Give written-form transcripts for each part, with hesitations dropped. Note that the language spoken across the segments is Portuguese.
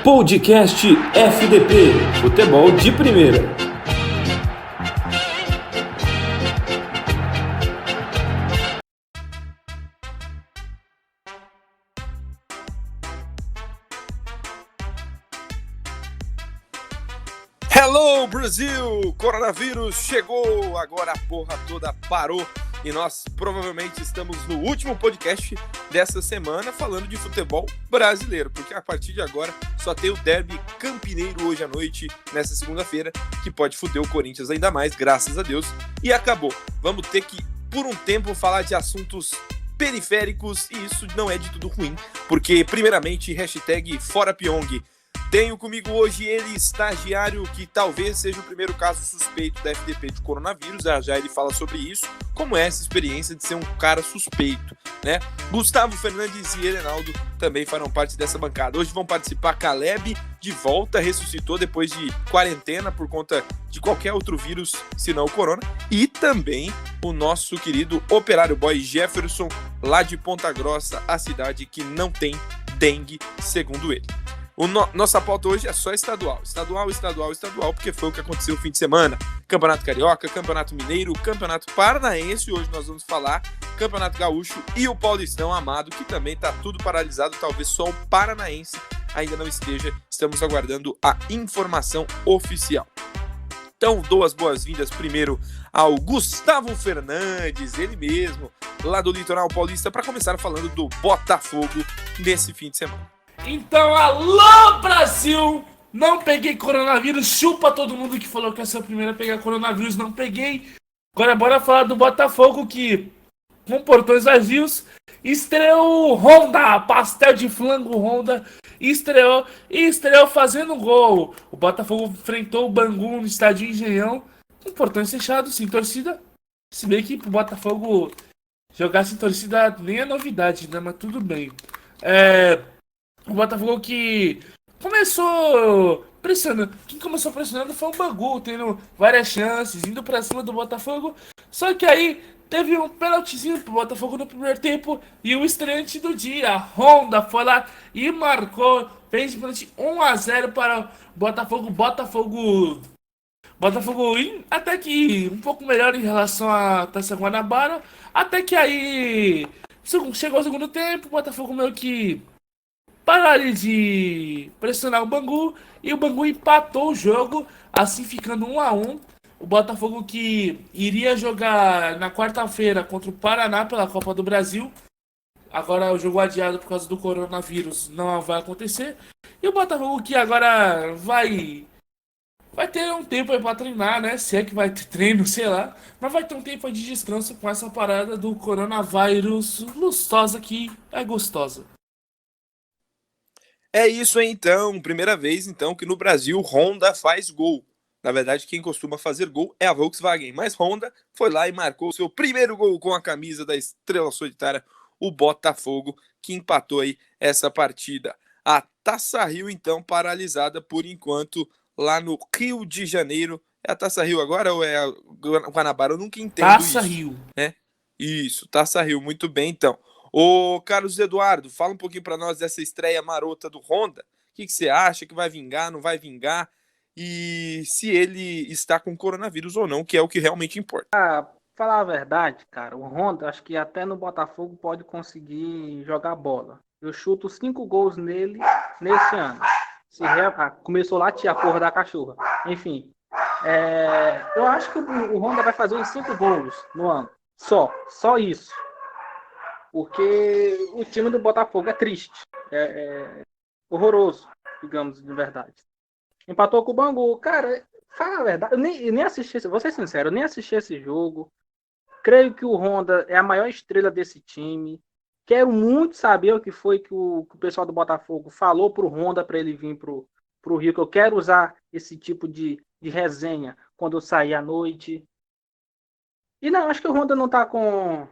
Podcast FDP, futebol de primeira. Hello Brasil! Coronavírus chegou, agora a porra toda parou e nós provavelmente estamos no último podcast dessa semana falando de futebol brasileiro, porque a partir de agora só tem o derby campineiro hoje à noite, nessa segunda-feira, que pode foder o Corinthians ainda mais, graças a Deus, e acabou. Vamos ter que, por um tempo, falar de assuntos periféricos e isso não é de tudo ruim, porque primeiramente, hashtag Fora Pyong. Tenho comigo hoje ele, estagiário, que talvez seja o primeiro caso suspeito da FDP de coronavírus, já ele fala sobre isso, como é essa experiência de ser um cara suspeito, né? Gustavo Fernandes e Elenaldo também farão parte dessa bancada. Hoje vão participar Caleb, de volta, ressuscitou depois de quarentena por conta de qualquer outro vírus, senão o corona, e também o nosso querido operário boy Jefferson, lá de Ponta Grossa, a cidade que não tem dengue, segundo ele. Nossa pauta hoje é só estadual, porque foi o que aconteceu no fim de semana. Campeonato Carioca, Campeonato Mineiro, Campeonato Paranaense, hoje nós vamos falar Campeonato Gaúcho e o Paulistão Amado, que também está tudo paralisado, talvez só o Paranaense ainda não esteja, estamos aguardando a informação oficial. Então dou as boas-vindas primeiro ao Gustavo Fernandes, ele mesmo, lá do Litoral Paulista, para começar falando do Botafogo nesse fim de semana. Então, alô Brasil! Não peguei coronavírus, chupa todo mundo que falou que é a primeira a pegar coronavírus, não peguei. Agora bora falar do Botafogo que, com portões vazios, estreou Honda, pastel de flango Honda, estreou fazendo gol. O Botafogo enfrentou o Bangu no estádio Engenhão, com portões fechados, sem torcida. Se bem que pro Botafogo jogar sem torcida nem é novidade, né? Mas tudo bem. O Botafogo que começou pressionando. Quem começou pressionando foi o Bangu, tendo várias chances, indo pra cima do Botafogo. Só que aí teve um pênaltizinho pro Botafogo no primeiro tempo. E o estreante do dia, Honda, foi lá e marcou. Fez pênalti 1-0 para o Botafogo. Botafogo até que um pouco melhor em relação à Taça Guanabara. Até que aí chegou o segundo tempo, o Botafogo meio que pararam de pressionar o Bangu e o Bangu empatou o jogo, assim ficando 1-1. O Botafogo que iria jogar na quarta-feira contra o Paraná pela Copa do Brasil. Agora o jogo adiado por causa do coronavírus não vai acontecer. E o Botafogo que agora vai ter um tempo aí pra treinar, né? Se é que vai ter treino, sei lá. Mas vai ter um tempo aí de descanso com essa parada do coronavírus lustosa que é gostosa. É isso aí, então, primeira vez então que no Brasil Honda faz gol. Na verdade, quem costuma fazer gol é a Volkswagen, mas Honda foi lá e marcou seu primeiro gol com a camisa da estrela solitária, o Botafogo, que empatou aí essa partida. A Taça Rio, então, paralisada por enquanto lá no Rio de Janeiro. É a Taça Rio agora ou é a Guanabara? Eu nunca entendo Taça isso. Rio. Né? Isso, Taça Rio, muito bem, então. Ô, Carlos Eduardo, fala um pouquinho para nós dessa estreia marota do Honda. O que você acha que vai vingar, não vai vingar? E se ele está com coronavírus ou não, que é o que realmente importa. Falar a verdade, cara, o Honda, acho que até no Botafogo pode conseguir jogar bola. Eu chuto 5 gols nele nesse ano. Começou lá a porra da cachorra. Enfim, eu acho que o Honda vai fazer uns 5 gols no ano. Só isso. Porque o time do Botafogo é triste. É horroroso, digamos de verdade. Empatou com o Bangu. Cara, fala a verdade. Eu nem assisti, vou ser sincero, eu nem assisti esse jogo. Creio que o Honda é a maior estrela desse time. Quero muito saber o que foi que o pessoal do Botafogo falou pro Honda para ele vir pro Rio. Que eu quero usar esse tipo de resenha quando eu sair à noite. E não, acho que o Honda não tá com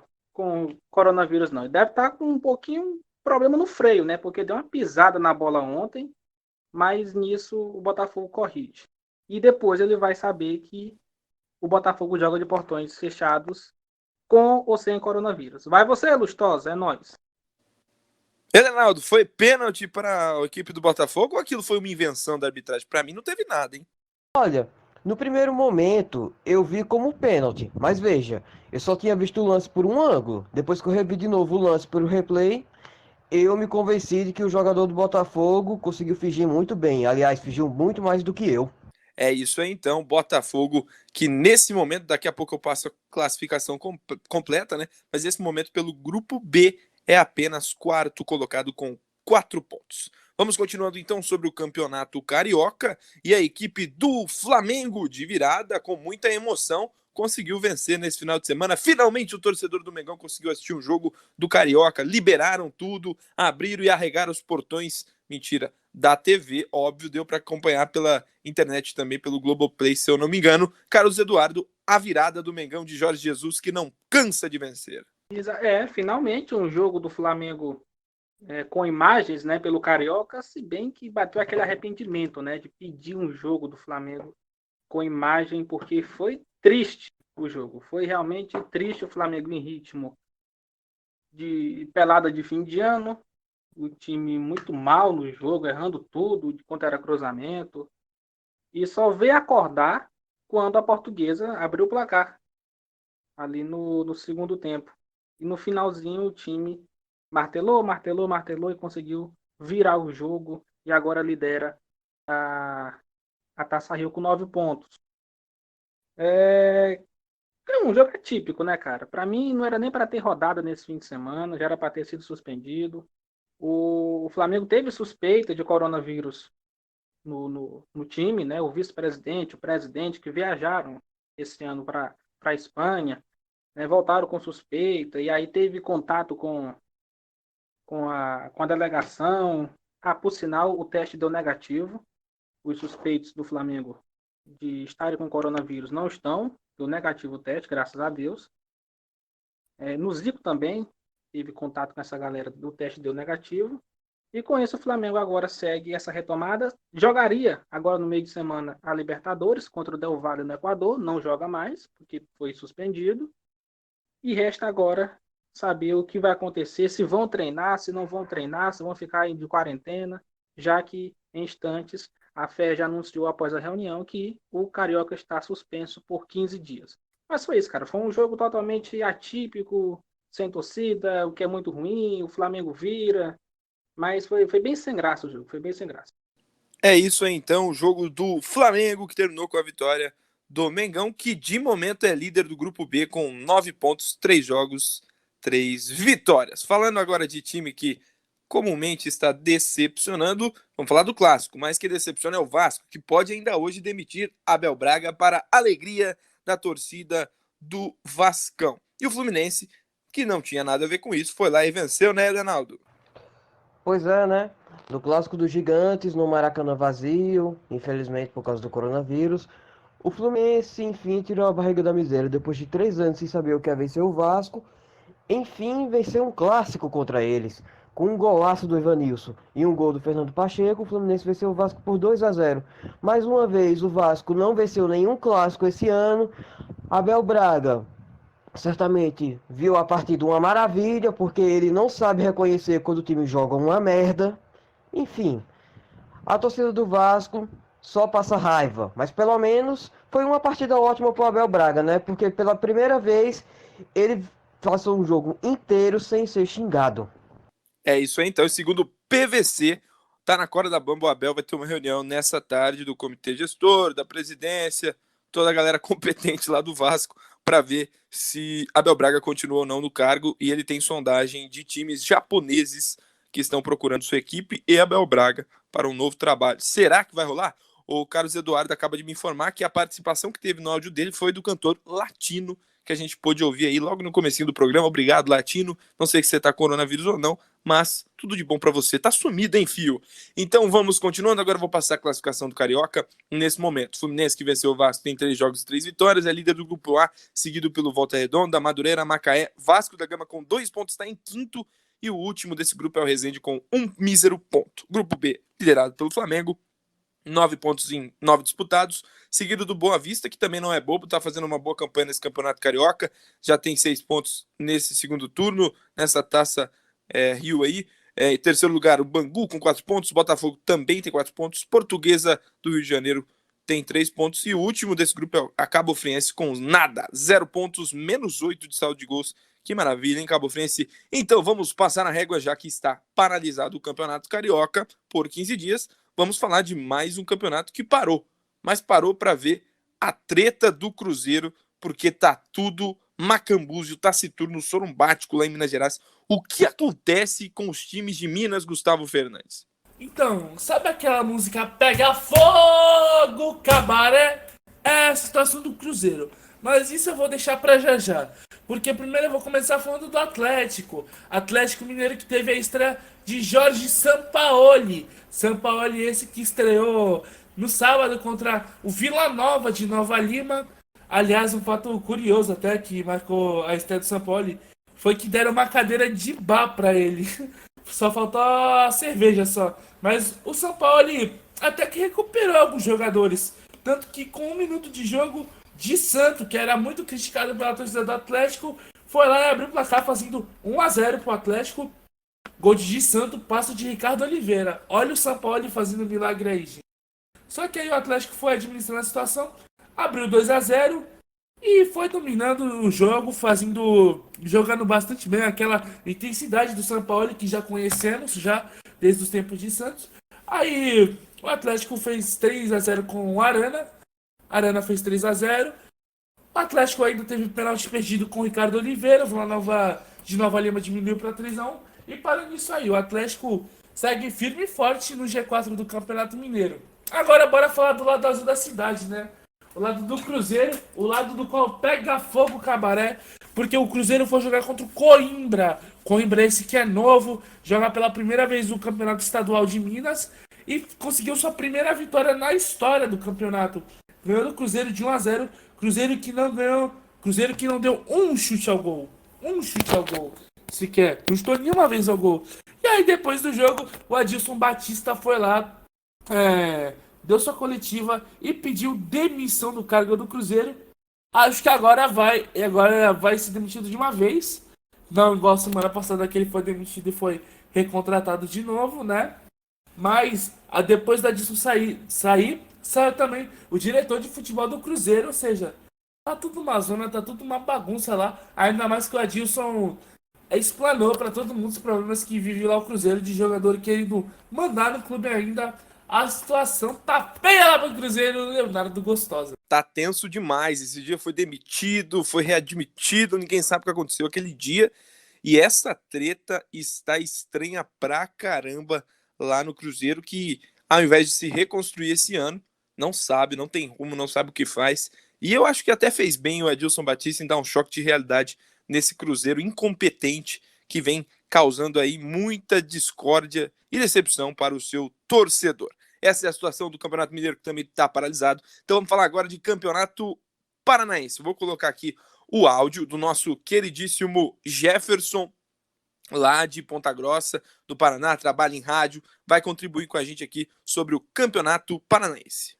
coronavírus, não. Ele deve estar com um pouquinho problema no freio, né? Porque deu uma pisada na bola ontem, mas nisso o Botafogo corrige. E depois ele vai saber que o Botafogo joga de portões fechados com ou sem coronavírus. Vai você, Lustosa, é nóis. Reinaldo, foi pênalti para a equipe do Botafogo ou aquilo foi uma invenção da arbitragem? Para mim não teve nada, hein? Olha, no primeiro momento eu vi como pênalti, mas veja, eu só tinha visto o lance por um ângulo. Depois que eu revi de novo o lance pelo replay, eu me convenci de que o jogador do Botafogo conseguiu fingir muito bem. Aliás, fingiu muito mais do que eu. É isso aí então, Botafogo, que nesse momento, daqui a pouco eu passo a classificação completa, né? Mas nesse momento, pelo grupo B, é apenas quarto colocado com 4 pontos. Vamos continuando então sobre o campeonato carioca e a equipe do Flamengo de virada, com muita emoção, conseguiu vencer nesse final de semana. Finalmente o torcedor do Mengão conseguiu assistir um jogo do Carioca, liberaram tudo, abriram e arregaram os portões. Mentira, da TV, óbvio, deu para acompanhar pela internet também, pelo Globoplay, se eu não me engano. Carlos Eduardo, a virada do Mengão de Jorge Jesus, que não cansa de vencer. Finalmente um jogo do Flamengo com imagens, né, pelo Carioca, se bem que bateu aquele arrependimento, né, de pedir um jogo do Flamengo com imagem, porque foi triste o jogo. Foi realmente triste o Flamengo em ritmo de pelada de fim de ano, o time muito mal no jogo, errando tudo, de quanto era cruzamento, e só veio acordar quando a Portuguesa abriu o placar, ali no segundo tempo. E no finalzinho o time martelou e conseguiu virar o jogo e agora lidera a Taça Rio com 9 pontos. É um jogo atípico, né, cara? Para mim não era nem para ter rodada nesse fim de semana, já era para ter sido suspendido. O Flamengo teve suspeita de coronavírus no time, né? O vice-presidente, o presidente que viajaram esse ano para a Espanha, né? Voltaram com suspeita e aí teve contato com a delegação. Por sinal, o teste deu negativo. Os suspeitos do Flamengo de estarem com coronavírus não estão. Deu negativo o teste, graças a Deus. No Zico também teve contato com essa galera, do teste deu negativo. E com isso o Flamengo agora segue essa retomada. Jogaria agora no meio de semana a Libertadores contra o Del Valle no Equador. Não joga mais, porque foi suspendido. E resta agora saber o que vai acontecer, se vão treinar, se não vão treinar, se vão ficar de quarentena, já que em instantes a FE já anunciou após a reunião que o Carioca está suspenso por 15 dias. Mas foi isso, cara. Foi um jogo totalmente atípico, sem torcida, o que é muito ruim, o Flamengo vira, mas foi bem sem graça o jogo, foi bem sem graça. É isso aí então, o jogo do Flamengo que terminou com a vitória do Mengão, que de momento é líder do grupo B com 9 pontos, 3 jogos, 3 vitórias. Falando agora de time que comumente está decepcionando, vamos falar do clássico, mas que decepciona é o Vasco, que pode ainda hoje demitir Abel Braga para a alegria da torcida do Vascão. E o Fluminense, que não tinha nada a ver com isso, foi lá e venceu, né, Leonardo? Pois é, né? No clássico dos gigantes, no Maracanã vazio, infelizmente por causa do coronavírus, o Fluminense, enfim, tirou a barriga da miséria depois de 3 anos sem saber o que é vencer o Vasco. Enfim, venceu um clássico contra eles. Com um golaço do Evanilson e um gol do Fernando Pacheco, o Fluminense venceu o Vasco por 2-0. Mais uma vez, o Vasco não venceu nenhum clássico esse ano. Abel Braga certamente viu a partida uma maravilha, porque ele não sabe reconhecer quando o time joga uma merda. Enfim, a torcida do Vasco só passa raiva, mas pelo menos foi uma partida ótima para o Abel Braga, né? Porque pela primeira vez ele passou um jogo inteiro sem ser xingado. É isso aí, então. E segundo o PVC, tá na corda da bamba, o Abel vai ter uma reunião nessa tarde do comitê gestor, da presidência, toda a galera competente lá do Vasco, para ver se Abel Braga continua ou não no cargo. E ele tem sondagem de times japoneses que estão procurando sua equipe e Abel Braga para um novo trabalho. Será que vai rolar? O Carlos Eduardo acaba de me informar que a participação que teve no áudio dele foi do cantor Latino, que a gente pôde ouvir aí logo no comecinho do programa. Obrigado, Latino. Não sei se você tá coronavírus ou não, mas tudo de bom para você. Tá sumido, hein, fio? Então vamos continuando. Agora eu vou passar a classificação do Carioca nesse momento. Fluminense, que venceu o Vasco, tem 3 jogos e 3 vitórias. É líder do grupo A, seguido pelo Volta Redonda, Madureira, Macaé. Vasco da Gama com 2 pontos, está em quinto. E o último desse grupo é o Resende com 1 mísero ponto. Grupo B, liderado pelo Flamengo, 9 pontos em 9 disputados, seguido do Boa Vista, que também não é bobo, tá fazendo uma boa campanha nesse Campeonato Carioca, já tem 6 pontos nesse segundo turno, nessa Taça Rio aí. Em terceiro lugar, o Bangu com 4 pontos. Botafogo também tem 4 pontos. Portuguesa do Rio de Janeiro tem 3 pontos. E o último desse grupo é a Cabo Friense com nada. 0 pontos, menos 8 de saldo de gols. Que maravilha, hein, Cabo Friense? Então, vamos passar na régua, já que está paralisado o Campeonato Carioca por 15 dias. Vamos falar de mais um campeonato que parou. Mas parou para ver a treta do Cruzeiro, porque tá tudo macambúzio, taciturno, sorumbático lá em Minas Gerais. O que acontece com os times de Minas, Gustavo Fernandes? Então, sabe aquela música Pega Fogo, Cabaré? É a situação do Cruzeiro. Mas isso eu vou deixar pra já. Porque primeiro eu vou começar falando do Atlético. Atlético Mineiro que teve a estreia de Jorge Sampaoli. Sampaoli esse que estreou no sábado contra o Vila Nova de Nova Lima. Aliás, um fato curioso até que marcou a estreia do Sampaoli foi que deram uma cadeira de bar pra ele. Só faltou a cerveja só. Mas o Sampaoli até que recuperou alguns jogadores. Tanto que com 1 minuto de jogo, de Santo, que era muito criticado pela torcida do Atlético, foi lá e abriu o placar fazendo 1-0 pro Atlético. Gol de Santo, passo de Ricardo Oliveira. Olha o Sampaoli fazendo milagre aí, gente. Só que aí o Atlético foi administrando a situação, abriu 2-0 e foi dominando o jogo, jogando bastante bem, aquela intensidade do Sampaoli que já conhecemos já desde os tempos de Santos. Aí o Atlético fez 3-0 com o Arana fez 3-0. O Atlético ainda teve pênalti perdido com o Ricardo Oliveira, de Nova Lima diminuiu para 3-1. E parando nisso aí, o Atlético segue firme e forte no G4 do Campeonato Mineiro. Agora bora falar do lado azul da cidade, né? O lado do Cruzeiro, o lado do qual pega fogo o Cabaré, porque o Cruzeiro foi jogar contra o Coimbra. Coimbra esse que é novo, joga pela primeira vez no Campeonato Estadual de Minas e conseguiu sua primeira vitória na história do campeonato. Ganhou o Cruzeiro de 1-0, Cruzeiro que não deu um chute ao gol. Sequer, não estou nenhuma vez ao gol. E aí depois do jogo, o Adilson Batista foi lá, deu sua coletiva e pediu demissão do cargo do Cruzeiro. Acho que agora vai ser demitido de uma vez. Não igual semana passada que ele foi demitido e foi recontratado de novo, né? Mas depois da Adilson sair, saiu também o diretor de futebol do Cruzeiro, ou seja, tá tudo uma zona, tá tudo uma bagunça lá. Ainda mais que o Adilson explanou para todo mundo os problemas que vive lá o Cruzeiro, de jogador querendo mandar no clube ainda. A situação tá feia lá pro Cruzeiro, Leonardo Gostosa. Tá tenso demais. Esse dia foi demitido, foi readmitido, ninguém sabe o que aconteceu aquele dia. E essa treta está estranha pra caramba lá no Cruzeiro, que ao invés de se reconstruir esse ano, não sabe, não tem rumo, não sabe o que faz. E eu acho que até fez bem o Adilson Batista em dar um choque de realidade nesse Cruzeiro incompetente que vem causando aí muita discórdia e decepção para o seu torcedor. Essa é a situação do Campeonato Mineiro, que também está paralisado. Então vamos falar agora de Campeonato Paranaense. Vou colocar aqui o áudio do nosso queridíssimo Jefferson, lá de Ponta Grossa, do Paraná, trabalha em rádio, vai contribuir com a gente aqui sobre o Campeonato Paranaense.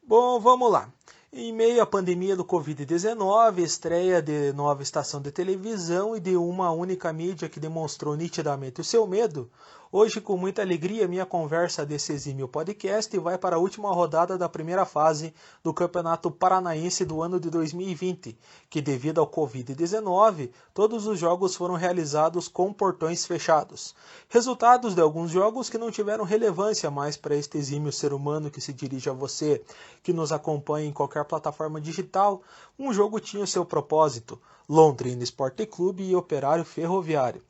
Bom, vamos lá. Em meio à pandemia do Covid-19, estreia de nova estação de televisão e de uma única mídia que demonstrou nitidamente o seu medo, hoje, com muita alegria, minha conversa desse exímio podcast vai para a última rodada da primeira fase do Campeonato Paranaense do ano de 2020, que devido ao Covid-19, todos os jogos foram realizados com portões fechados. Resultados de alguns jogos que não tiveram relevância mais para este exímio ser humano que se dirige a você, que nos acompanha em qualquer plataforma digital. Um jogo tinha o seu propósito: Londrina Esporte Clube e Operário Ferroviário.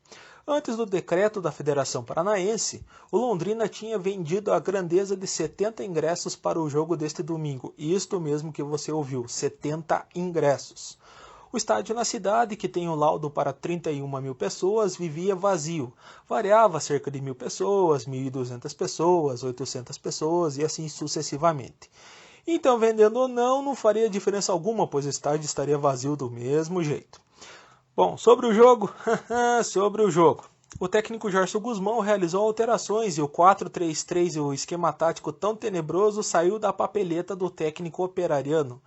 Antes do decreto da Federação Paranaense, o Londrina tinha vendido a grandeza de 70 ingressos para o jogo deste domingo. Isto mesmo que você ouviu, 70 ingressos. O estádio na cidade, que tem um laudo para 31 mil pessoas, vivia vazio. Variava cerca de 1.000 pessoas, 1.200 pessoas, 800 pessoas e assim sucessivamente. Então, vendendo ou não faria diferença alguma, pois o estádio estaria vazio do mesmo jeito. Bom, sobre o jogo, o técnico Gerson Guzmão realizou alterações e o 4-3-3, o esquema tático tão tenebroso, saiu da papeleta do técnico operariano.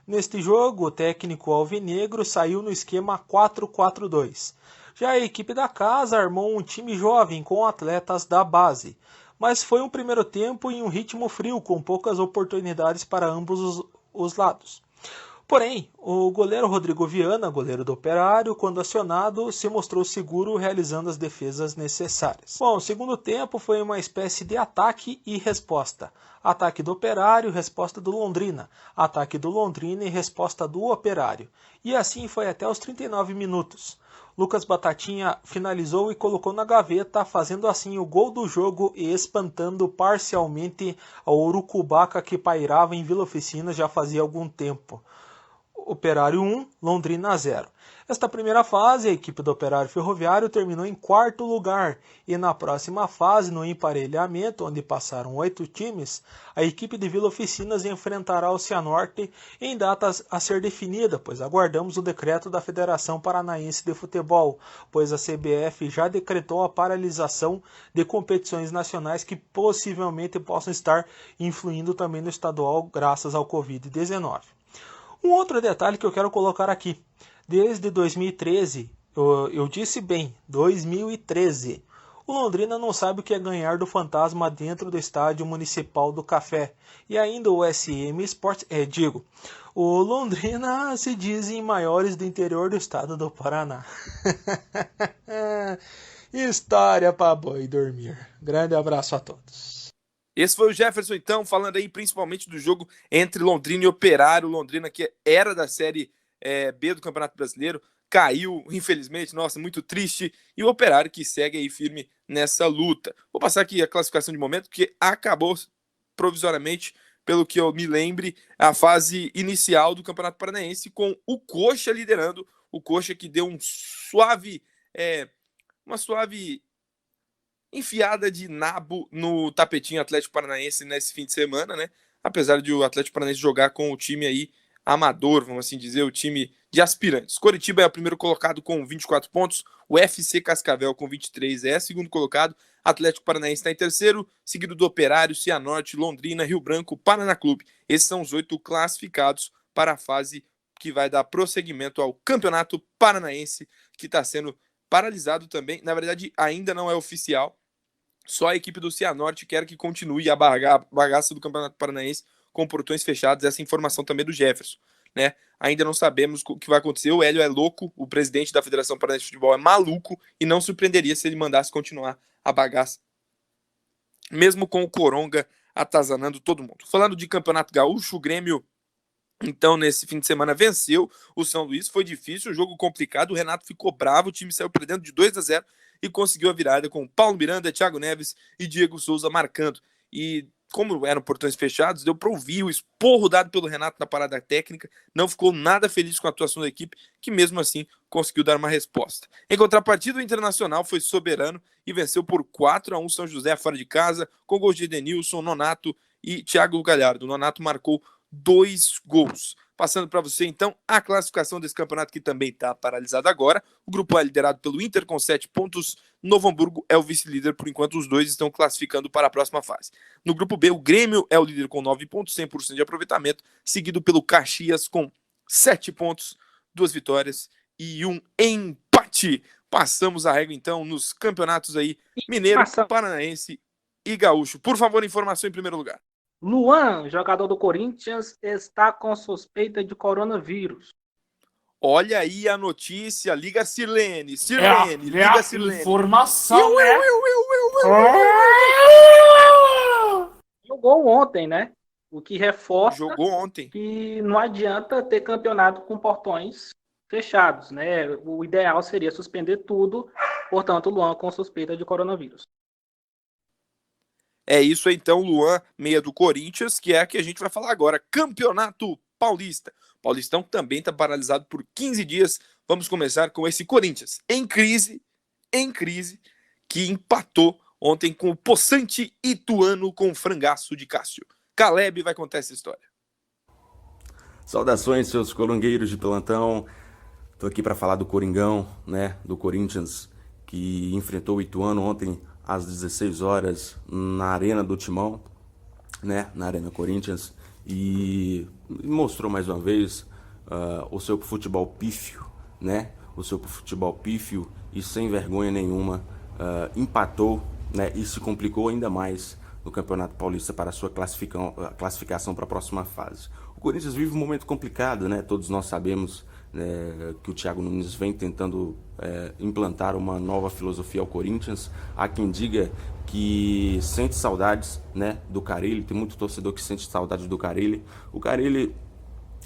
Neste jogo, o técnico alvinegro saiu no esquema 4-4-2. Já a equipe da casa armou um time jovem com atletas da base, mas foi um primeiro tempo em um ritmo frio, com poucas oportunidades para ambos os lados. Porém, o goleiro Rodrigo Viana, goleiro do Operário, quando acionado, se mostrou seguro realizando as defesas necessárias. Bom, o segundo tempo foi uma espécie de ataque e resposta. Ataque do Operário, resposta do Londrina. Ataque do Londrina e resposta do Operário. E assim foi até os 39 minutos. Lucas Batatinha finalizou e colocou na gaveta, fazendo assim o gol do jogo e espantando parcialmente a urucubaca que pairava em Vila Oficina já fazia algum tempo. Operário 1, Londrina 0. Esta primeira fase, a equipe do Operário Ferroviário terminou em quarto lugar e na próxima fase, no emparelhamento, onde passaram 8 times, a equipe de Vila Oficinas enfrentará o Cianorte em datas a ser definida, pois aguardamos o decreto da Federação Paranaense de Futebol, pois a CBF já decretou a paralisação de competições nacionais que possivelmente possam estar influindo também no estadual graças ao Covid-19. Um outro detalhe que eu quero colocar aqui. Desde 2013, eu disse bem, 2013, o Londrina não sabe o que é ganhar do Fantasma dentro do Estádio Municipal do Café. E ainda o SM Sports, o Londrina se dizem maiores do interior do estado do Paraná. História para boi dormir. Grande abraço a todos. Esse foi o Jefferson, então, falando aí principalmente do jogo entre Londrina e Operário. Londrina, que era da Série B do Campeonato Brasileiro, caiu, infelizmente, nossa, muito triste. E o Operário, que segue aí firme nessa luta. Vou passar aqui a classificação de momento, que acabou provisoriamente, pelo que eu me lembre, a fase inicial do Campeonato Paranaense, com o Coxa liderando. O Coxa que deu uma suave enfiada de nabo no tapetinho Atlético Paranaense nesse fim de semana, né? Apesar de o Atlético Paranaense jogar com o time aí amador, vamos assim dizer, o time de aspirantes. Coritiba é o primeiro colocado com 24 pontos, o FC Cascavel com 23 é segundo colocado, Atlético Paranaense está em terceiro, seguido do Operário, Cianorte, Londrina, Rio Branco, Paraná Clube. Esses são os 8 classificados para a fase que vai dar prosseguimento ao Campeonato Paranaense, que está sendo paralisado também. Na verdade, ainda não é oficial. Só a equipe do Cianorte quer que continue a bagaça do Campeonato Paranaense com portões fechados. Essa informação também do Jefferson, né? Ainda não sabemos o que vai acontecer. O Hélio é louco, o presidente da Federação Paranaense de Futebol é maluco e não surpreenderia se ele mandasse continuar a bagaça, mesmo com o Coronga atazanando todo mundo. Falando de Campeonato Gaúcho, o Grêmio, então, nesse fim de semana venceu o São Luís. Foi difícil, um jogo complicado. O Renato ficou bravo, o time saiu perdendo de 2-0 e conseguiu a virada com Paulo Miranda, Thiago Neves e Diego Souza marcando. E como eram portões fechados, deu para ouvir o esporro dado pelo Renato na parada técnica. Não ficou nada feliz com a atuação da equipe, que mesmo assim conseguiu dar uma resposta. Em contrapartida, o Internacional foi soberano e venceu por 4-1 São José fora de casa, com gols de Edenilson, Nonato e Thiago Galhardo. O Nonato marcou 2 gols. Passando para você, então, a classificação desse campeonato que também está paralisado agora. O grupo A é liderado pelo Inter com 7 pontos. Novo Hamburgo é o vice-líder, por enquanto os dois estão classificando para a próxima fase. No grupo B, o Grêmio é o líder com 9 pontos, 100% de aproveitamento, seguido pelo Caxias com 7 pontos, 2 vitórias e 1 empate. Passamos a régua, então, nos campeonatos aí, Mineiro, Paranaense e Gaúcho. Por favor, informação em primeiro lugar. Luan, jogador do Corinthians, está com suspeita de coronavírus. Olha aí a notícia. Liga a Sirlene. Liga a Sirlene. Informação, né? Jogou ontem, né? O que reforça Jogou ontem. que não adianta ter campeonato com portões fechados, né? O ideal seria suspender tudo. Portanto, Luan com suspeita de coronavírus. É isso aí, então, Luan, meia do Corinthians, que é a que a gente vai falar agora. Campeonato Paulista. Paulistão também está paralisado por 15 dias. Vamos começar com esse Corinthians em crise, que empatou ontem com o possante Ituano com frangaço de Cássio. Caleb vai contar essa história. Saudações, seus colungueiros de plantão. Estou aqui para falar do Coringão, né, do Corinthians, que enfrentou o Ituano ontem às 16 horas na Arena do Timão, né, na Arena Corinthians, e mostrou mais uma vez o seu futebol pífio, né, o seu futebol pífio e sem vergonha nenhuma empatou, né, e se complicou ainda mais no Campeonato Paulista para a sua classificação para a próxima fase. O Corinthians vive um momento complicado, né? Todos nós sabemos, né, que o Thiago Nunes vem tentando implantar uma nova filosofia ao Corinthians. Há quem diga que sente saudades, né, do Carille, tem muito torcedor que sente saudades do Carille. O Carille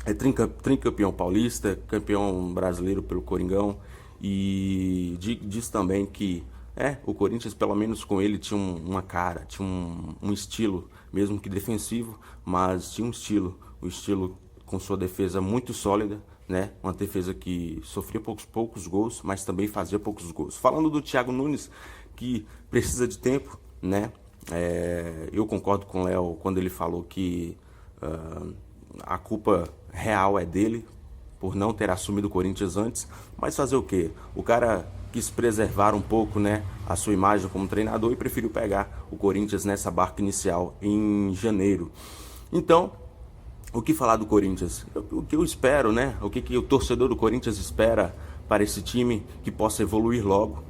é tricampeão paulista, campeão brasileiro pelo Coringão, e diz também que o Corinthians, pelo menos com ele, tinha uma cara, tinha um estilo, mesmo que defensivo, mas tinha um estilo com sua defesa muito sólida, né? Uma defesa que sofria poucos gols, mas também fazia poucos gols. Falando do Thiago Nunes, que precisa de tempo, né? Eu concordo com o Léo quando ele falou que a culpa real é dele, por não ter assumido o Corinthians antes, mas fazer o quê? O cara quis preservar um pouco, né, a sua imagem como treinador e preferiu pegar o Corinthians nessa barca inicial em janeiro. Então, o que falar do Corinthians? O que eu espero, né? O que o torcedor do Corinthians espera para esse time que possa evoluir logo,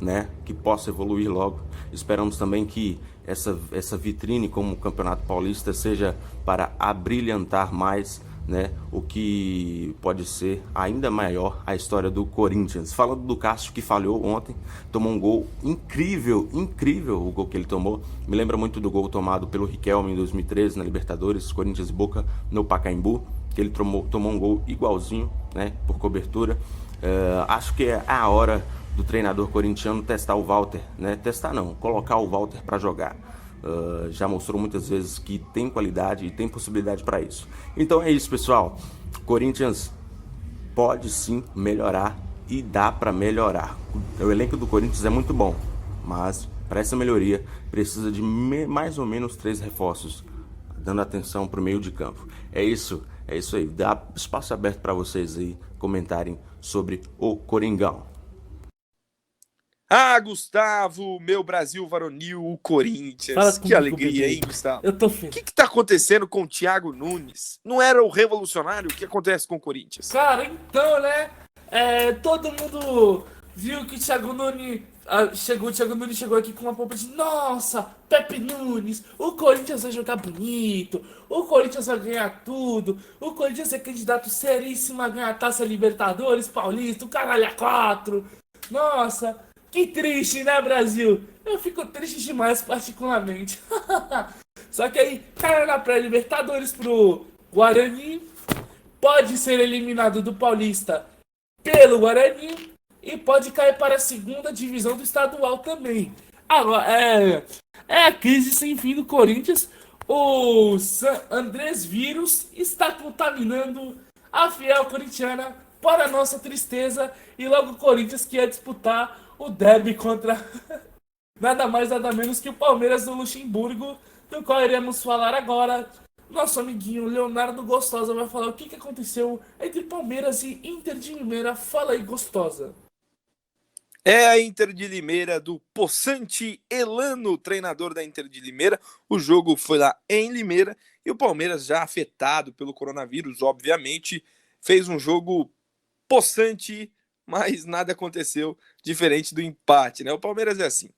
né? Que possa evoluir logo. Esperamos também que essa vitrine como o Campeonato Paulista seja para abrilhantar mais, né, o que pode ser ainda maior a história do Corinthians. Falando do Cássio, que falhou ontem, tomou um gol incrível o gol que ele tomou. Me lembra muito do gol tomado pelo Riquelme em 2013 na Libertadores, Corinthians e Boca no Pacaembu, que ele tomou um gol igualzinho, né, por cobertura. Acho que é a hora do treinador corintiano testar o Walter, né? Testar não, colocar o Walter para jogar. Já mostrou muitas vezes que tem qualidade e tem possibilidade para isso. Então é isso, pessoal. Corinthians pode sim melhorar e dá para melhorar. O elenco do Corinthians é muito bom, mas para essa melhoria precisa de mais ou menos 3 reforços, dando atenção para o meio de campo. É isso aí. Dá espaço aberto para vocês aí comentarem sobre o Coringão. Gustavo, meu Brasil varonil, o Corinthians. Fala Que comigo, alegria, bebê. hein, Gustavo? Eu tô O feliz. que tá acontecendo com o Thiago Nunes? Não era o revolucionário? O que acontece com o Corinthians? Cara, então, né? Todo mundo viu que o Thiago Nunes chegou aqui com uma pompa de nossa, Pepe Nunes, o Corinthians vai jogar bonito, o Corinthians vai ganhar tudo, o Corinthians é candidato seríssimo a ganhar a Taça Libertadores, Paulista, o caralho a 4. Nossa, que triste, né, Brasil? Eu fico triste demais, particularmente. Só que aí, cara, na pré-Libertadores pro Guarani, pode ser eliminado do Paulista pelo Guarani e pode cair para a segunda divisão do estadual também. Agora, é a crise sem fim do Corinthians. O San Andrés Vírus está contaminando a fiel corintiana, para nossa tristeza, e logo o Corinthians que ia disputar o derby contra nada mais nada menos que o Palmeiras do Luxemburgo, do qual iremos falar agora. Nosso amiguinho Leonardo Gostosa vai falar o que aconteceu entre Palmeiras e Inter de Limeira. Fala aí, Gostosa. É a Inter de Limeira do Possante Elano, treinador da Inter de Limeira. O jogo foi lá em Limeira e o Palmeiras, já afetado pelo coronavírus, obviamente, fez um jogo possante, mas nada aconteceu diferente do empate, né? O Palmeiras é assim.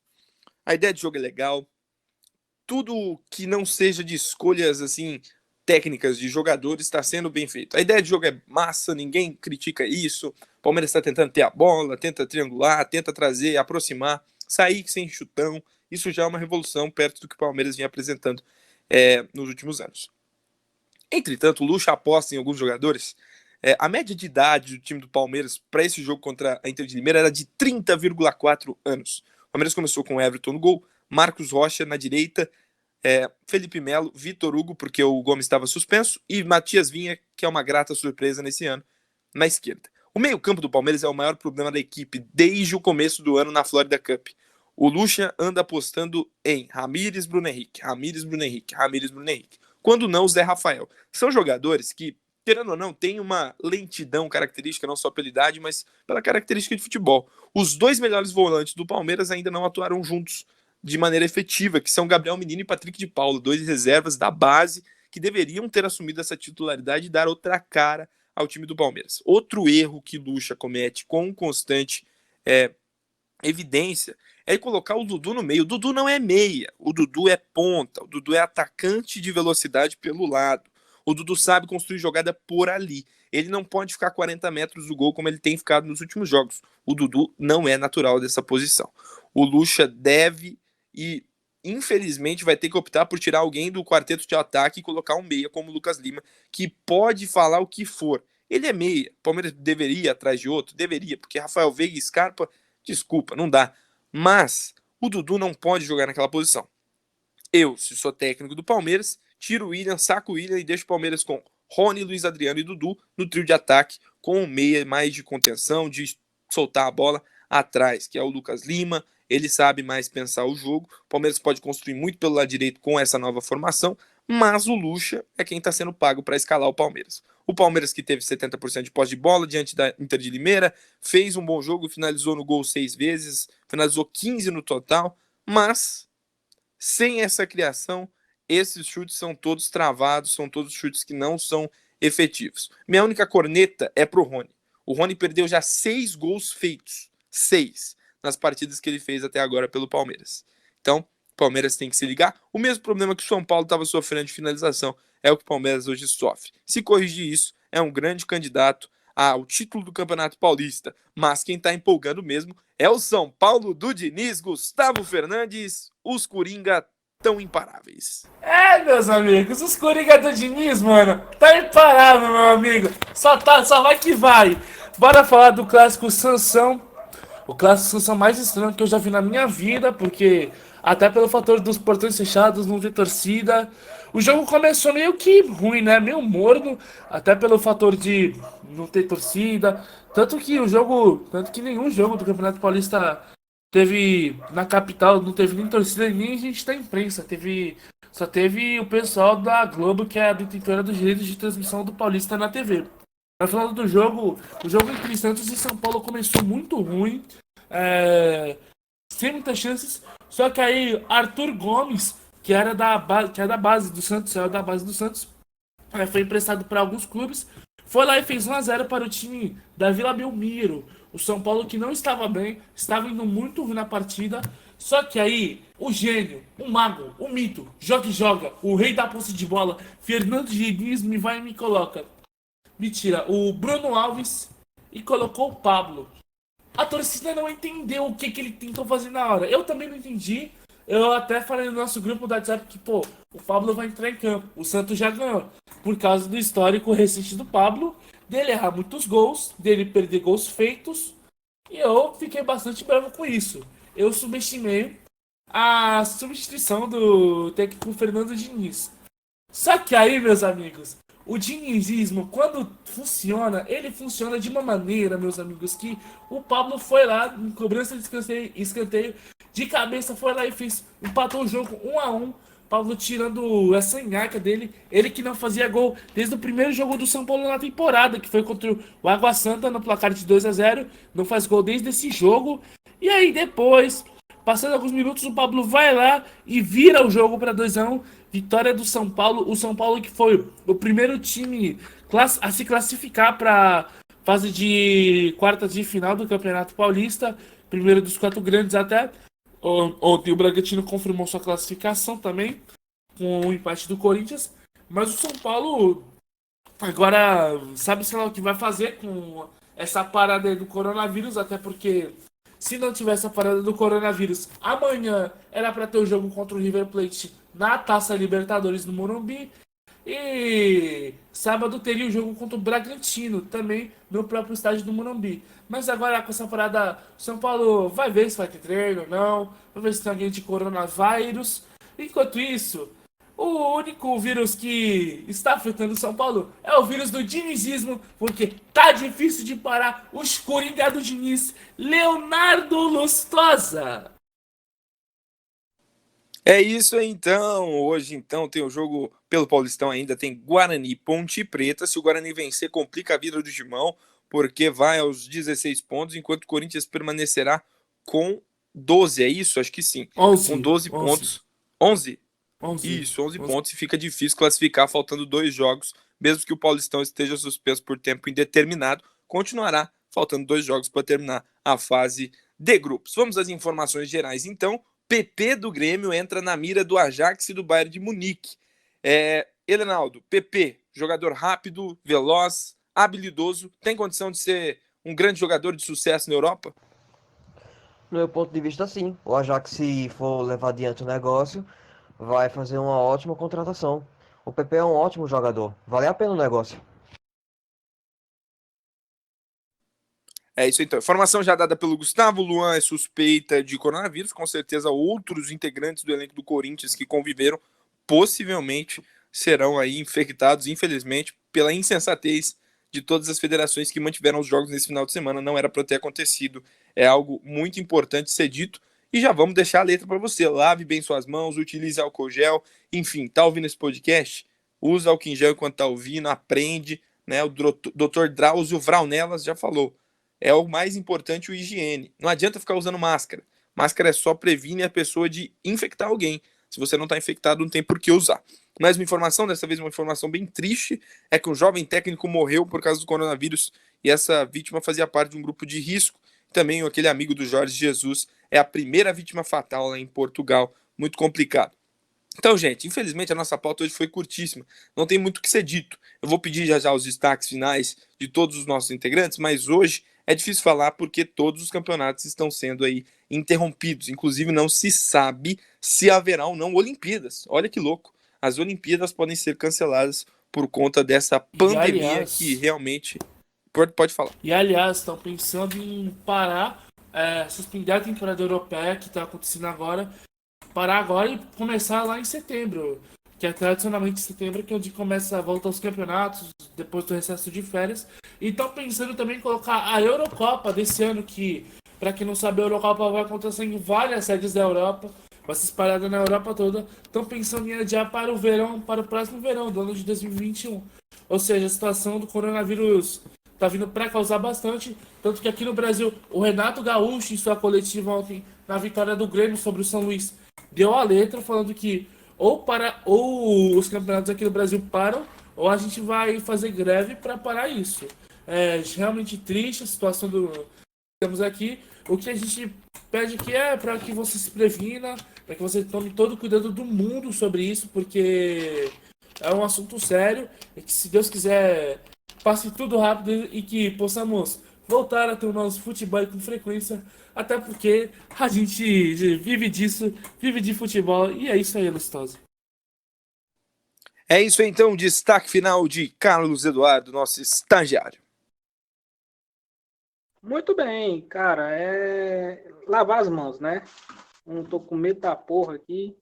A ideia de jogo é legal. Tudo que não seja de escolhas assim técnicas de jogadores está sendo bem feito. A ideia de jogo é massa, ninguém critica isso. O Palmeiras está tentando ter a bola, tenta triangular, tenta trazer, aproximar, sair sem chutão. Isso já é uma revolução perto do que o Palmeiras vinha apresentando nos últimos anos. Entretanto, o Lucha aposta em alguns jogadores. A média de idade do time do Palmeiras para esse jogo contra a Inter de Limeira era de 30,4 anos. O Palmeiras começou com o Everton no gol, Marcos Rocha na direita, Felipe Melo, Vitor Hugo, porque o Gomes estava suspenso, e Matias Vinha, que é uma grata surpresa nesse ano, na esquerda. O meio-campo do Palmeiras é o maior problema da equipe desde o começo do ano na Florida Cup. O Lucha anda apostando em Ramires, Bruno Henrique, quando não o Zé Rafael. São jogadores que, querendo ou não, tem uma lentidão característica, não só pela idade, mas pela característica de futebol. Os 2 melhores volantes do Palmeiras ainda não atuaram juntos de maneira efetiva, que são Gabriel Menino e Patrick de Paula, 2 reservas da base que deveriam ter assumido essa titularidade e dar outra cara ao time do Palmeiras. Outro erro que Lucha comete com constante evidência é colocar o Dudu no meio. O Dudu não é meia, o Dudu é ponta, o Dudu é atacante de velocidade pelo lado. O Dudu sabe construir jogada por ali. Ele não pode ficar 40 metros do gol como ele tem ficado nos últimos jogos. O Dudu não é natural dessa posição. O Lucha deve e, infelizmente, vai ter que optar por tirar alguém do quarteto de ataque e colocar um meia como o Lucas Lima, que pode falar o que for. Ele é meia. O Palmeiras deveria ir atrás de outro? Deveria, porque Rafael Veiga e Scarpa, desculpa, não dá. Mas o Dudu não pode jogar naquela posição. Eu, se sou técnico do Palmeiras, tiro o William, saco o William e deixo o Palmeiras com Rony, Luiz Adriano e Dudu no trio de ataque, com um meia mais de contenção, de soltar a bola atrás, que é o Lucas Lima. Ele sabe mais pensar o jogo. O Palmeiras pode construir muito pelo lado direito com essa nova formação, mas o Lucha é quem está sendo pago para escalar o Palmeiras. O Palmeiras, que teve 70% de posse de bola diante da Inter de Limeira, fez um bom jogo, finalizou no gol 6 vezes, finalizou 15 no total, mas sem essa criação, esses chutes são todos travados, são todos chutes que não são efetivos. Minha única corneta é pro Rony. O Rony perdeu já 6 gols feitos. 6 nas partidas que ele fez até agora pelo Palmeiras. Então, o Palmeiras tem que se ligar. O mesmo problema que o São Paulo estava sofrendo de finalização é o que o Palmeiras hoje sofre. Se corrigir isso, é um grande candidato ao título do Campeonato Paulista. Mas quem está empolgando mesmo é o São Paulo do Diniz, Gustavo Fernandes. Os Coringa tão imparáveis. Meus amigos, os Coringa do Diniz, mano, tá imparável, meu amigo. Só vai que vai. Bora falar do clássico Sansão. O clássico Sansão mais estranho que eu já vi na minha vida, porque até pelo fator dos portões fechados, não ter torcida. O jogo começou meio que ruim, né? Meio morno, até pelo fator de não ter torcida. Tanto que nenhum jogo do Campeonato Paulista teve na capital, não teve nem torcida nem gente da imprensa. Só teve o pessoal da Globo, que é a detentora dos direitos de transmissão do Paulista na TV. Mas falando do jogo, o jogo entre Santos e São Paulo começou muito ruim, sem muitas chances. Só que aí Arthur Gomes, que é da base do Santos, foi emprestado para alguns clubes, foi lá e fez 1-0 para o time da Vila Belmiro. O São Paulo, que não estava bem, estava indo muito ruim na partida. Só que aí, o gênio, o mago, o mito, joga, o rei da posse de bola, Fernando Diniz, me vai e me coloca. Me tira o Bruno Alves e colocou o Pablo. A torcida não entendeu o que ele tentou fazer na hora. Eu também não entendi. Eu até falei no nosso grupo do WhatsApp que, o Pablo vai entrar em campo. O Santos já ganhou. Por causa do histórico recente do Pablo, dele errar muitos gols, dele perder gols feitos. E eu fiquei bastante bravo com isso. Eu subestimei a substituição do técnico Fernando Diniz. Só que aí, meus amigos, o dinizismo, quando funciona, ele funciona de uma maneira, meus amigos, que o Pablo foi lá, em cobrança de escanteio, de cabeça, foi lá e empatou o jogo 1-1. Pablo tirando essa nhaca dele, ele que não fazia gol desde o primeiro jogo do São Paulo na temporada, que foi contra o Água Santa no placar de 2-0, não faz gol desde esse jogo. E aí depois, passando alguns minutos, o Pablo vai lá e vira o jogo para 2-1, vitória do São Paulo. O São Paulo, que foi o primeiro time a se classificar para fase de quartas de final do Campeonato Paulista, primeiro dos 4 grandes até. Ontem o Bragantino confirmou sua classificação também, com o empate do Corinthians. Mas o São Paulo agora sabe-se lá o que vai fazer com essa parada aí do coronavírus, até porque se não tivesse a parada do coronavírus, amanhã era para ter o jogo contra o River Plate na Taça Libertadores no Morumbi. E sábado teria o jogo contra o Bragantino, também no próprio estádio do Morumbi. Mas agora com essa parada, o São Paulo vai ver se vai ter treino ou não, vai ver se tem alguém de coronavírus. Enquanto isso, o único vírus que está afetando o São Paulo é o vírus do dinizismo, porque tá difícil de parar os Coringa do Diniz, Leonardo Lustosa. É isso aí, então. Hoje, então, tem o jogo pelo Paulistão ainda. Tem Guarani e Ponte Preta. Se o Guarani vencer, complica a vida do Timão, porque vai aos 16 pontos, enquanto o Corinthians permanecerá com 12. É isso? Acho que sim. 11, com 12 pontos. 11? Isso, 11 pontos. E fica difícil classificar, faltando 2 jogos mesmo que o Paulistão esteja suspenso por tempo indeterminado, continuará faltando 2 jogos para terminar a fase de grupos. Vamos às informações gerais, então. PP do Grêmio entra na mira do Ajax e do Bayern de Munique. Helenaldo, PP, jogador rápido, veloz, habilidoso, tem condição de ser um grande jogador de sucesso na Europa? No meu ponto de vista, sim. O Ajax, se for levar adiante o negócio, vai fazer uma ótima contratação. O PP é um ótimo jogador. Vale a pena o negócio. É isso então. Informação já dada pelo Gustavo. Luan é suspeita de coronavírus. Com certeza outros integrantes do elenco do Corinthians que conviveram possivelmente serão aí infectados, infelizmente, pela insensatez de todas as federações que mantiveram os jogos nesse final de semana. Não era para ter acontecido. É algo muito importante ser dito. E já vamos deixar a letra para você. Lave bem suas mãos, utilize álcool gel. Enfim, tá ouvindo esse podcast? Usa álcool em gel enquanto tá ouvindo, aprende. Né? O Dr. Drauzio Vraunelas já falou. É o mais importante, o higiene. Não adianta ficar usando máscara. Máscara é só previne a pessoa de infectar alguém. Se você não está infectado, não tem por que usar. Mais uma informação, dessa vez uma informação bem triste, é que um jovem técnico morreu por causa do coronavírus e essa vítima fazia parte de um grupo de risco. Também aquele amigo do Jorge Jesus é a primeira vítima fatal lá em Portugal. Muito complicado. Então, gente, infelizmente a nossa pauta hoje foi curtíssima. Não tem muito o que ser dito. Eu vou pedir já os destaques finais de todos os nossos integrantes, mas hoje é difícil falar porque todos os campeonatos estão sendo aí interrompidos. Inclusive não se sabe se haverá ou não Olimpíadas. Olha que louco. As Olimpíadas podem ser canceladas por conta dessa pandemia aliás, que realmente... Pode falar. E aliás, estão pensando em parar, suspender a temporada europeia que está acontecendo agora, parar agora e começar lá em setembro, que é tradicionalmente setembro, que é onde começa a volta aos campeonatos, depois do recesso de férias. E estão pensando também em colocar a Eurocopa desse ano, que, para quem não sabe, a Eurocopa vai acontecer em várias sedes da Europa, vai ser espalhada na Europa toda. Estão pensando em adiar para o verão, para o próximo verão, do ano de 2021. Ou seja, a situação do coronavírus está vindo para causar bastante, tanto que aqui no Brasil, o Renato Gaúcho, em sua coletiva ontem, na vitória do Grêmio sobre o São Luís, deu a letra falando que ou os campeonatos aqui no Brasil param, ou a gente vai fazer greve para parar isso. É realmente triste a situação que temos aqui. O que a gente pede aqui é para que você se previna, para que você tome todo o cuidado do mundo sobre isso, porque é um assunto sério e que, se Deus quiser, passe tudo rápido e que possamos voltar a ter o nosso futebol com frequência, até porque a gente vive disso, vive de futebol, e é isso aí, Lustosa. É isso aí, então, destaque final de Carlos Eduardo, nosso estagiário. Muito bem, cara. Lavar as mãos, né? Não tô com medo da porra aqui.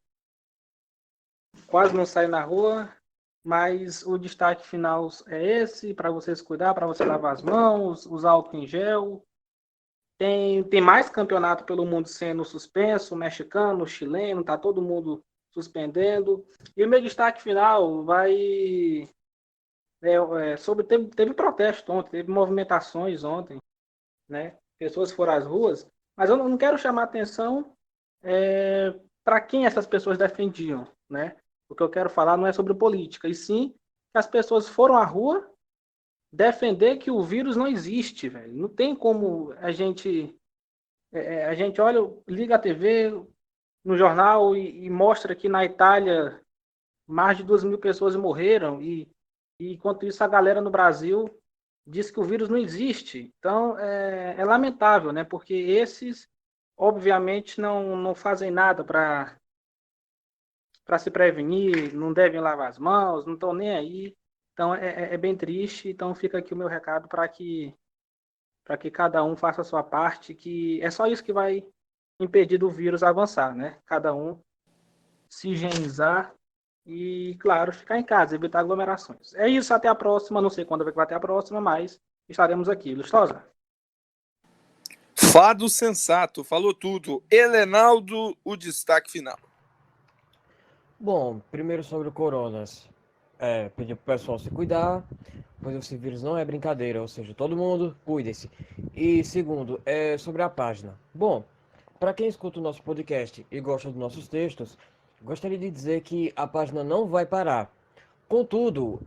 Quase não saio na rua. Mas o destaque final é esse, para vocês cuidar, para você lavar as mãos, usar álcool em gel. Tem mais campeonato pelo mundo sendo suspenso, o mexicano, o chileno, tá todo mundo suspendendo. E o meu destaque final vai sobre teve protesto ontem, teve movimentações ontem, né? Pessoas foram às ruas, mas eu não quero chamar atenção para quem essas pessoas defendiam, né? O que eu quero falar não é sobre política, e sim que as pessoas foram à rua defender que o vírus não existe, velho. Não tem como a gente olha, liga a TV no jornal e mostra que na Itália mais de 2.000 pessoas morreram e enquanto isso a galera no Brasil diz que o vírus não existe. Então é lamentável, né? Porque esses obviamente não fazem nada para se prevenir, não devem lavar as mãos, não estão nem aí. Então é bem triste. Então fica aqui o meu recado para que cada um faça a sua parte, que é só isso que vai impedir do vírus avançar, né? Cada um se higienizar e, claro, ficar em casa, evitar aglomerações. É isso, até a próxima. Não sei quando vai ter a próxima, mas estaremos aqui. Lustosa? Fado sensato, falou tudo. Helenaldo, o destaque final. Bom, primeiro sobre o Coronas. Pedir pro pessoal se cuidar, pois esse vírus não é brincadeira, ou seja, todo mundo cuide-se. E segundo, sobre a página. Bom, para quem escuta o nosso podcast e gosta dos nossos textos, gostaria de dizer que a página não vai parar. Contudo,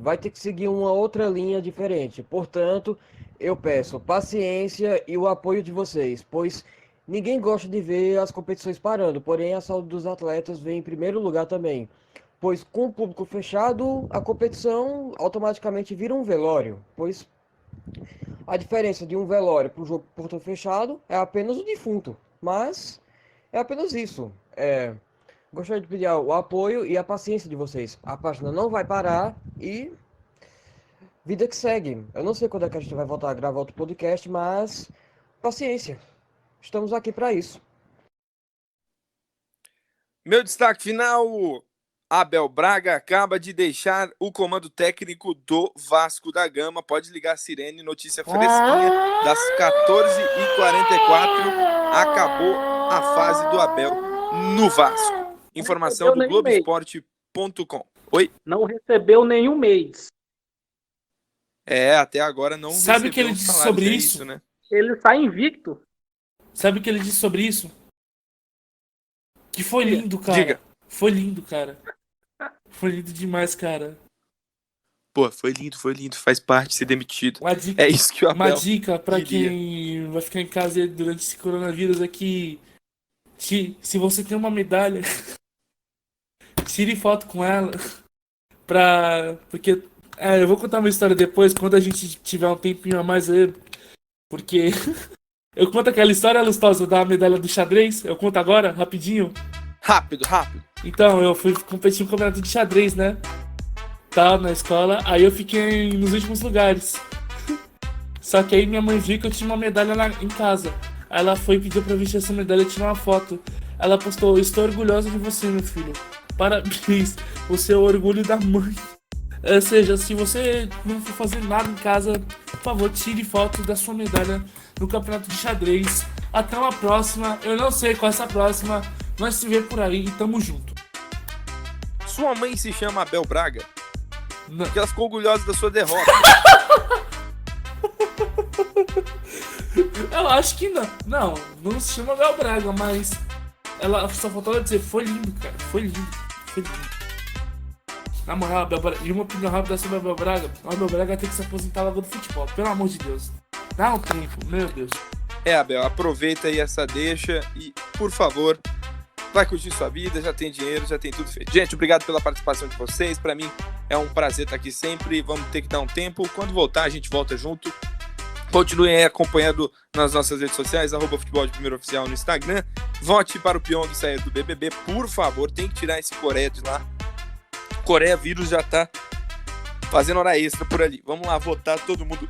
vai ter que seguir uma outra linha diferente. Portanto, eu peço paciência e o apoio de vocês, pois ninguém gosta de ver as competições parando, porém a saúde dos atletas vem em primeiro lugar também. Pois com o público fechado, a competição automaticamente vira um velório, pois a diferença de um velório para um jogo portão fechado é apenas o defunto, mas é apenas isso. Gostaria de pedir o apoio e a paciência de vocês. A página não vai parar e vida que segue. Eu não sei quando é que a gente vai voltar a gravar outro podcast, mas paciência. Estamos aqui para isso. Meu destaque final: Abel Braga acaba de deixar o comando técnico do Vasco da Gama. Pode ligar a sirene, notícia fresquinha das 14h44. Acabou a fase do Abel no Vasco. Informação do Globoesporte.com. Oi? Não recebeu nenhum mês. Até agora não Sabe o que ele recebeu disse salário, sobre é isso? né? Ele está invicto. Sabe o que ele disse sobre isso? Que foi lindo, cara. Diga. Foi lindo, cara. Foi lindo demais, cara. Pô, foi lindo. Faz parte de ser demitido. Uma dica, É isso que o Abel uma dica pra queria. quem vai ficar em casa durante esse coronavírus é que se você tem uma medalha, tire foto com ela. Porque eu vou contar uma história depois, quando a gente tiver um tempinho a mais aí. Porque eu conto aquela história, Lustosa, da medalha do xadrez. Eu conto agora, rapidinho. Rápido. Então, eu fui competir no campeonato de xadrez, né? Tá, na escola. Aí eu fiquei nos últimos lugares. Só que aí minha mãe viu que eu tinha uma medalha em casa. Aí ela foi e pediu pra eu vestir essa medalha e tirar uma foto. Ela postou: estou orgulhosa de você, meu filho. Parabéns, você é o orgulho da mãe. Ou seja, se você não for fazer nada em casa, por favor, tire foto da sua medalha no campeonato de xadrez. Até uma próxima. Eu não sei qual é essa próxima. Nós se vê por aí e tamo junto. Sua mãe se chama Abel Braga? Não. Porque ela ficou orgulhosa da sua derrota. Eu acho que não. Não se chama Abel Braga, mas ela só faltou ela dizer: foi lindo, cara. Foi lindo. Na moral, Abel Braga, e uma opinião rápida sobre o Abel Braga: o Abel Braga tem que se aposentar logo do futebol, pelo amor de Deus. Dá um tempo, meu Deus. Abel, aproveita aí essa deixa e, por favor, vai curtir sua vida, já tem dinheiro, já tem tudo feito. Gente, obrigado pela participação de vocês. Pra mim é um prazer estar aqui sempre. Vamos ter que dar um tempo. Quando voltar, a gente volta junto. Continuem aí acompanhando nas nossas redes sociais, @futebol de primeiro oficial no Instagram. Vote para o Pyong sair do BBB, por favor. Tem que tirar esse Coreia de lá. Coreia vírus já tá fazendo hora extra por ali. Vamos lá, votar todo mundo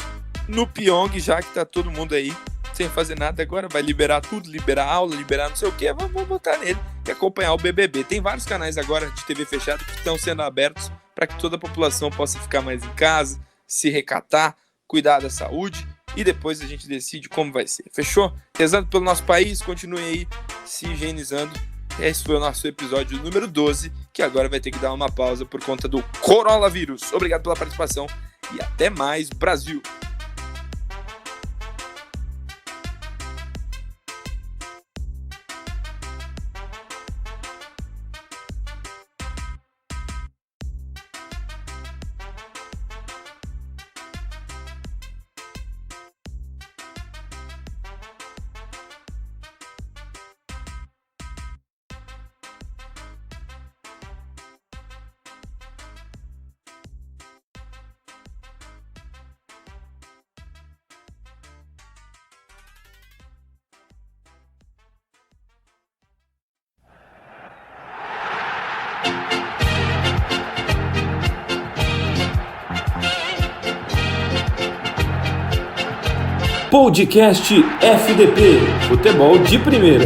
no Pyong, já que tá todo mundo aí sem fazer nada. Agora vai liberar tudo, liberar aula, liberar não sei o que. Vamos votar nele e acompanhar o BBB. Tem vários canais agora de TV fechada que estão sendo abertos para que toda a população possa ficar mais em casa, se recatar, cuidar da saúde e depois a gente decide como vai ser. Fechou? Rezando pelo nosso país, continue aí se higienizando. Esse foi o nosso episódio número 12, que agora vai ter que dar uma pausa por conta do coronavírus. Obrigado pela participação e até mais, Brasil! Podcast FDP, futebol de primeira.